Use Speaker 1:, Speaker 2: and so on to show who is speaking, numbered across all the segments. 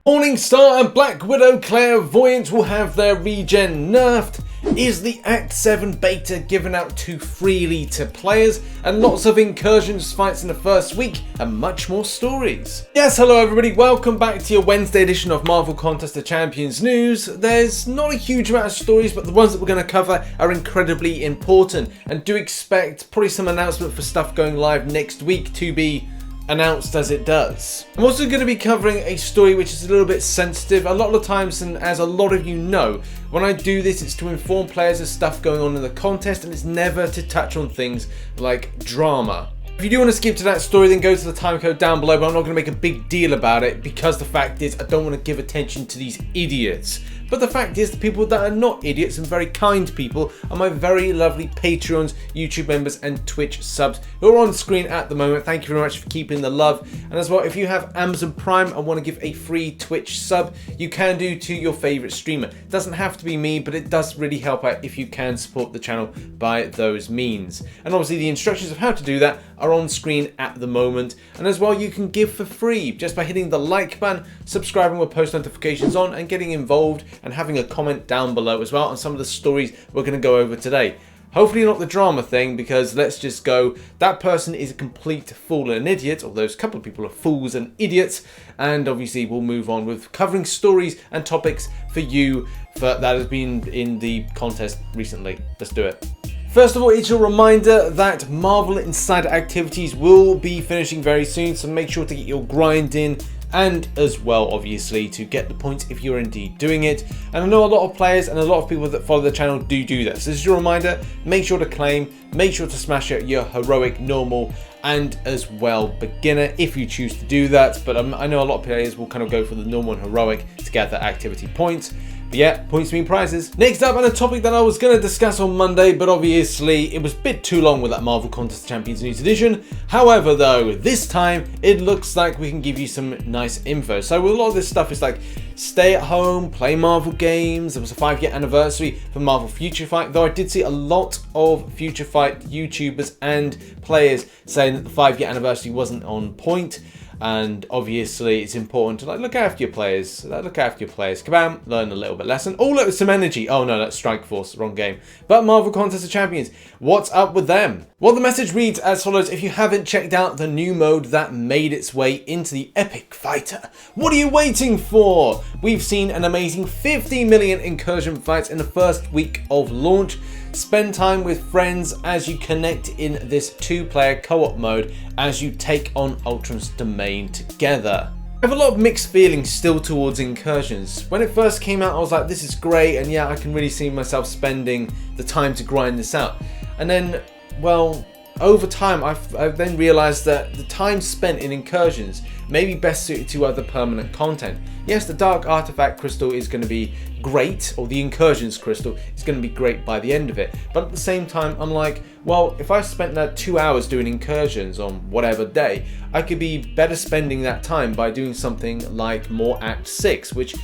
Speaker 1: Morningstar and Black Widow Clairvoyant will have their regen nerfed. Is the Act7 beta given out too freely to players? And lots of Incursions fights in the first week and much more stories. Yes, hello everybody, welcome back to your Wednesday edition of Marvel Contest of Champions news. There's not a huge amount of stories, but the ones that we're going to cover are incredibly important. And do expect probably some announcement for stuff going live next week to be announced as it does. I'm also going to be covering a story which is a little bit sensitive. A lot of times, and as a lot of you know, when I do this, it's to inform players of stuff going on in the contest, and it's never to touch on things like drama. If you do want to skip to that story, then go to the timecode down below, but I'm not going to make a big deal about it because the fact is I don't want to give attention to these idiots. But the fact is, the people that are not idiots and very kind people are my very lovely Patreons, YouTube members and Twitch subs who are on screen at the moment. Thank you very much for keeping the love. And as well, if you have Amazon Prime and want to give a free Twitch sub, you can do to your favourite streamer. It doesn't have to be me, but it does really help out if you can support the channel by those means. And obviously the instructions of how to do that are on screen at the moment. And as well, you can give for free just by hitting the like button, subscribing with post notifications on, and getting involved and having a comment down below as well on some of the stories we're going to go over today. Hopefully not the drama thing, because let's just go, that person is a complete fool and an idiot, or those couple of people are fools and idiots, and obviously we'll move on with covering stories and topics for you that has been in the contest recently. Let's do it. First of all, it's a reminder that Marvel Insider activities will be finishing very soon, so make sure to get your grind in, and as well, obviously, to get the points if you're indeed doing it. And I know a lot of players and a lot of people that follow the channel do this. This is your reminder, make sure to claim, make sure to smash out your heroic, normal, and as well beginner if you choose to do that. But I know a lot of players will kind of go for the normal and heroic to get the activity points. But yeah, points mean prizes. Next up, on a topic that I was going to discuss on Monday, but obviously it was a bit too long with that Marvel Contest of Champions News Edition. However though, this time it looks like we can give you some nice info. So with a lot of this stuff, it's like stay at home, play Marvel games. There was a 5-year anniversary for Marvel Future Fight, though I did see a lot of Future Fight YouTubers and players saying that the 5-year anniversary wasn't on point. And obviously it's important to look after your players. Come on, learn a little bit lesson. Oh look, some energy. Oh no, that's Strike Force, wrong game. But Marvel Contest of Champions, what's up with them? Well, the message reads as follows: if you haven't checked out the new mode that made its way into the Epic Fighter, what are you waiting for? We've seen an amazing 50 million incursion fights in the first week of launch. Spend time with friends as you connect in this 2-player co-op mode as you take on Ultron's domain together. I have a lot of mixed feelings still towards Incursions. When it first came out, I was like, this is great, and yeah, I can really see myself spending the time to grind this out. And then, well, over time, I've then realised that the time spent in Incursions may be best suited to other permanent content. Yes, the Dark Artifact Crystal is going to be great, or the Incursions Crystal is going to be great by the end of it. But at the same time, I'm like, well, if I spent that 2 hours doing Incursions on whatever day, I could be better spending that time by doing something like more Act 6, which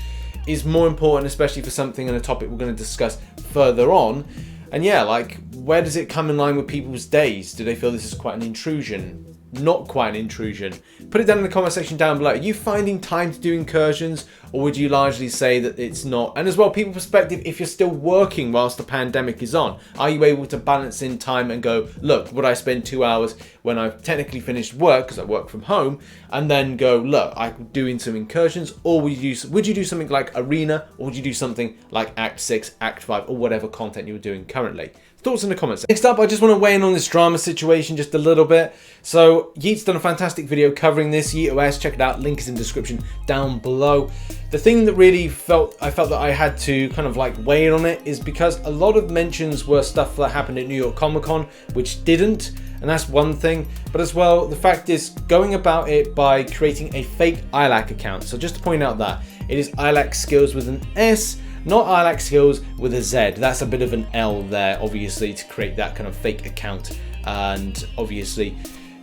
Speaker 1: is more important, especially for something and a topic we're going to discuss further on. And yeah, like, where does it come in line with people's days? Do they feel this is quite an intrusion? Not quite an intrusion? Put it down in the comment section down below. Are you finding time to do Incursions, or would you largely say that it's not? And as well, people's perspective, if you're still working whilst the pandemic is on, are you able to balance in time and go, look, would I spend 2 hours when I've technically finished work, because I work from home, and then go, look, I'm doing some Incursions, or would you do something like Arena, or would you do something like Act 6, Act 5, or whatever content you're doing currently? Thoughts in the comments. Next up, I just want to weigh in on this drama situation just a little bit. So Yeet's done a fantastic video covering this. YeetOS, check it out. Link is in the description down below. The thing that really I felt that I had to kind of like weigh in on it is because a lot of mentions were stuff that happened at New York Comic Con, which didn't. And that's one thing. But as well, the fact is going about it by creating a fake ILAC account. So just to point out that it is ILAC Skills with an S, not ILAC Skills with a Z. That's a bit of an L there, obviously, to create that kind of fake account. And obviously,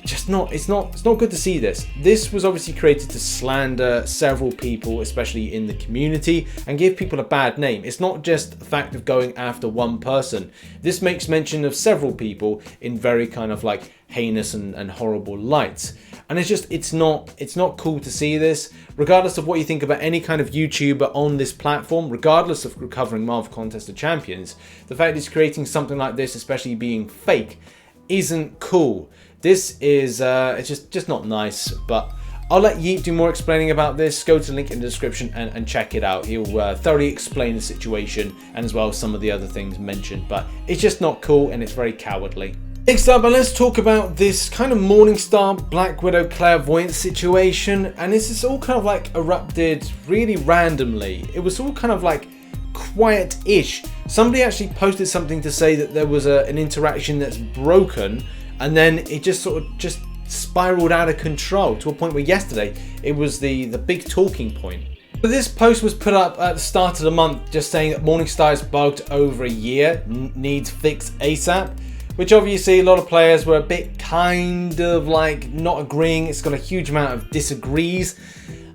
Speaker 1: just not, it's not good to see this. This was obviously created to slander several people, especially in the community, and give people a bad name. It's not just the fact of going after one person. This makes mention of several people in very kind of like heinous and horrible lights. And it's not cool to see this. Regardless of what you think about any kind of YouTuber on this platform, regardless of covering Marvel Contest of Champions, the fact it's creating something like this, especially being fake, isn't cool. This is it's just not nice. But I'll let Yeet do more explaining about this. Go to the link in the description and check it out. He'll thoroughly explain the situation and as well as some of the other things mentioned. But it's just not cool and it's very cowardly. Next up, let's talk about this kind of Morningstar Black Widow clairvoyant situation. And this is all kind of like erupted really randomly. It was all kind of like quiet-ish. Somebody actually posted something to say that there was an interaction that's broken, and then it just sort of just spiraled out of control to a point where yesterday it was the big talking point. But this post was put up at the start of the month just saying that Morningstar is bugged over a year, needs fixed ASAP. Which obviously a lot of players were a bit kind of like not agreeing. It's got a huge amount of disagrees.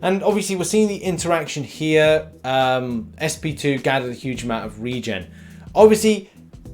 Speaker 1: And obviously we're seeing the interaction here. SP2 gathered a huge amount of regen. Obviously,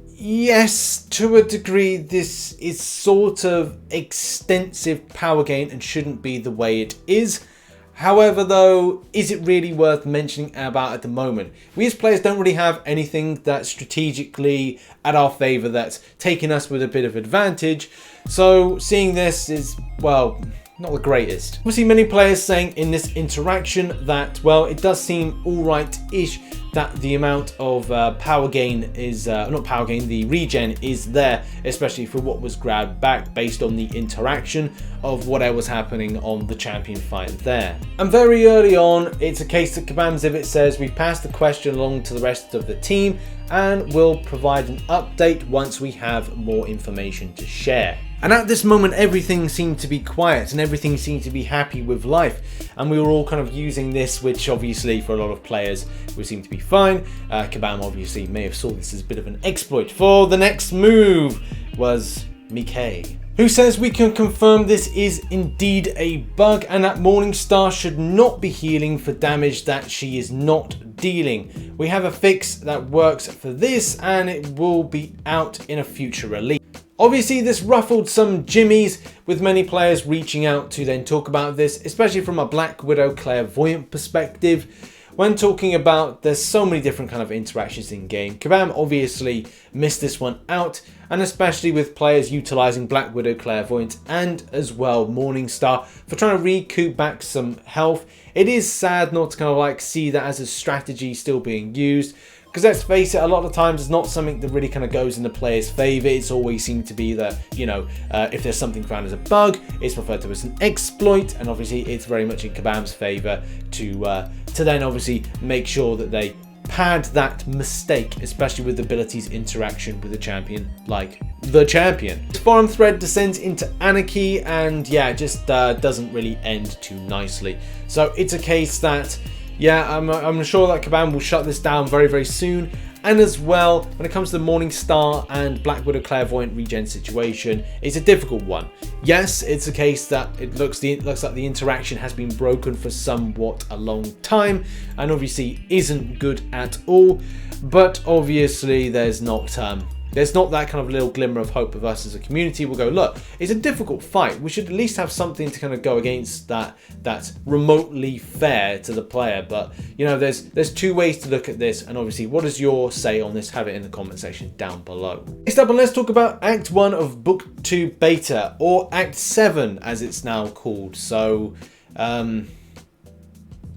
Speaker 1: yes, to a degree, this is sort of extensive power gain and shouldn't be the way it is. However, though, is it really worth mentioning about at the moment? We as players don't really have anything that's strategically at our favour that's taking us with a bit of advantage. So seeing this is, well, not the greatest. We see many players saying in this interaction that, well, it does seem alright-ish that the amount of power gain is, not power gain, the regen is there, especially for what was grabbed back based on the interaction of whatever was happening on the champion fight there. And very early on, it's a case that Kabam Zivit says we've passed the question along to the rest of the team and will provide an update once we have more information to share. And at this moment, everything seemed to be quiet and everything seemed to be happy with life. And we were all kind of using this, which obviously for a lot of players would seem to be fine. Kabam obviously may have saw this as a bit of an exploit. For the next move was McCoc, who says we can confirm this is indeed a bug and that Morningstar should not be healing for damage that she is not dealing. We have a fix that works for this and it will be out in a future release. Obviously, this ruffled some jimmies, with many players reaching out to then talk about this, especially from a Black Widow clairvoyant perspective. When talking about there's so many different kind of interactions in game, Kabam obviously missed this one out, and especially with players utilizing Black Widow clairvoyant and as well Morningstar for trying to recoup back some health. It is sad not to kind of like see that as a strategy still being used. Because let's face it, a lot of times it's not something that really kind of goes in the player's favour. It's always seemed to be that, you know, if there's something found as a bug, it's referred to as an exploit. And obviously it's very much in Kabam's favour to then obviously make sure that they pad that mistake, especially with the abilities interaction with a champion like the champion. This forum thread descends into anarchy and yeah, it just doesn't really end too nicely. So it's a case that, yeah, I'm sure that Kabam will shut this down very, very soon. And as well, when it comes to the Morningstar and Black Widow clairvoyant regen situation, it's a difficult one. Yes, it's a case that it looks like the interaction has been broken for somewhat a long time, and obviously isn't good at all. But obviously, there's not that kind of little glimmer of hope of us as a community. We'll go, look, it's a difficult fight. We should at least have something to kind of go against that's remotely fair to the player. But, you know, there's two ways to look at this. And obviously, what is your say on this? Have it in the comment section down below. Next up, and let's talk about Act 1 of Book 2 Beta, or Act 7 as it's now called. So,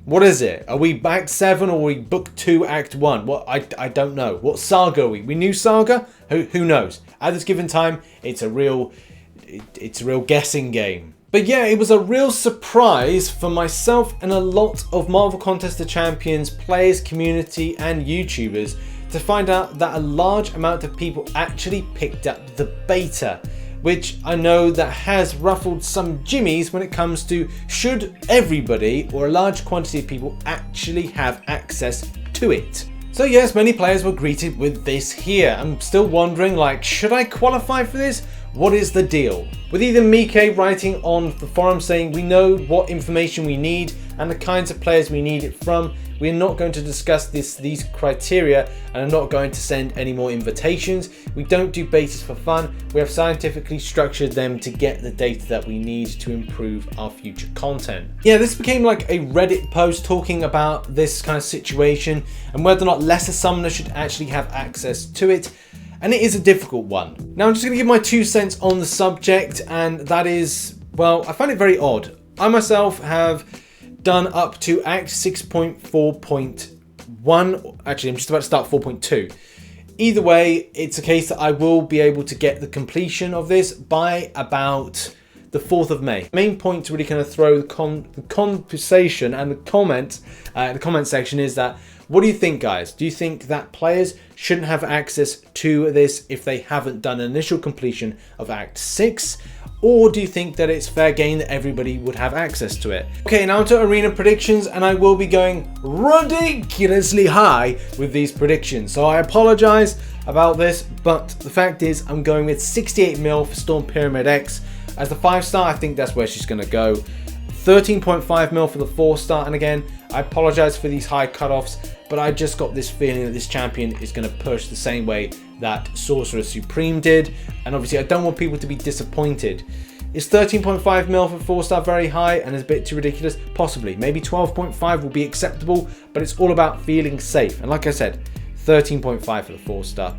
Speaker 1: what is it? Are we Act 7 or are we Book 2 Act 1? Well, I don't know. What saga are we? We new saga? Who knows? At this given time, it's a real guessing game. But yeah, it was a real surprise for myself and a lot of Marvel Contest of Champions players, community and YouTubers to find out that a large amount of people actually picked up the beta, which I know that has ruffled some jimmies when it comes to should everybody or a large quantity of people actually have access to it. So yes, many players were greeted with this here. I'm still wondering, like, should I qualify for this? what is the deal? With either Mike writing on the forum saying we know what information we need and the kinds of players we need it from, we're not going to discuss these criteria and are not going to send any more invitations. We don't do betas for fun. We have scientifically structured them to get the data that we need to improve our future content. Yeah, this became like a Reddit post talking about this kind of situation and whether or not lesser summoners should actually have access to it. And it is a difficult one. Now I'm just going to give my 2 cents on the subject, and that is, well, I find it very odd. I myself have done up to Act 6.4.1. Actually, I'm just about to start 4.2. Either way, it's a case that I will be able to get the completion of this by about the 4th of May. Main point to really kind of throw the conversation and the comment section is that, what do you think, guys? Do you think that players shouldn't have access to this if they haven't done an initial completion of Act 6? Or do you think that it's fair game that everybody would have access to it? Okay, now to arena predictions, and I will be going ridiculously high with these predictions. So I apologize about this, but the fact is I'm going with 68 mil for Storm Pyramid X. As the 5-star, I think that's where she's going to go. 13.5 mil for the 4-star, and again, I apologize for these high cutoffs, but I just got this feeling that this champion is going to push the same way that Sorcerer Supreme did, and obviously I don't want people to be disappointed. Is 13.5 mil for 4-star very high and is a bit too ridiculous? Possibly. Maybe 12.5 will be acceptable, but it's all about feeling safe. And like I said, 13.5 for the 4-star.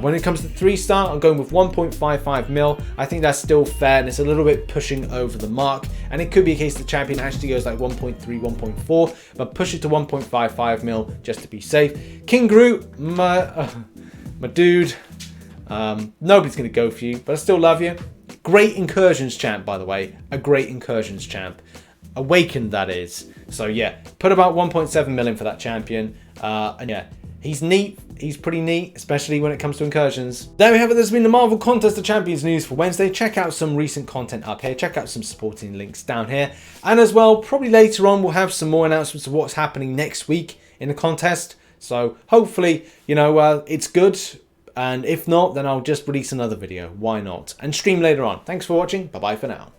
Speaker 1: When it comes to 3-star, I'm going with 1.55 mil. I think that's still fair, and it's a little bit pushing over the mark. And it could be a case the champion actually goes like 1.3, 1.4, but push it to 1.55 mil just to be safe. King Groot, my dude, nobody's going to go for you, but I still love you. Great Incursions champ, by the way. A great Incursions champ. Awakened, that is. So yeah, put about 1.7 million for that champion. And yeah, he's neat. He's pretty neat, especially when it comes to Incursions. There we have it. There's been the Marvel Contest of Champions news for Wednesday. Check out some recent content up here. Check out some supporting links down here. And as well, probably later on, we'll have some more announcements of what's happening next week in the contest. So hopefully, you know, it's good. And if not, then I'll just release another video. Why not? And stream later on. Thanks for watching. Bye-bye for now.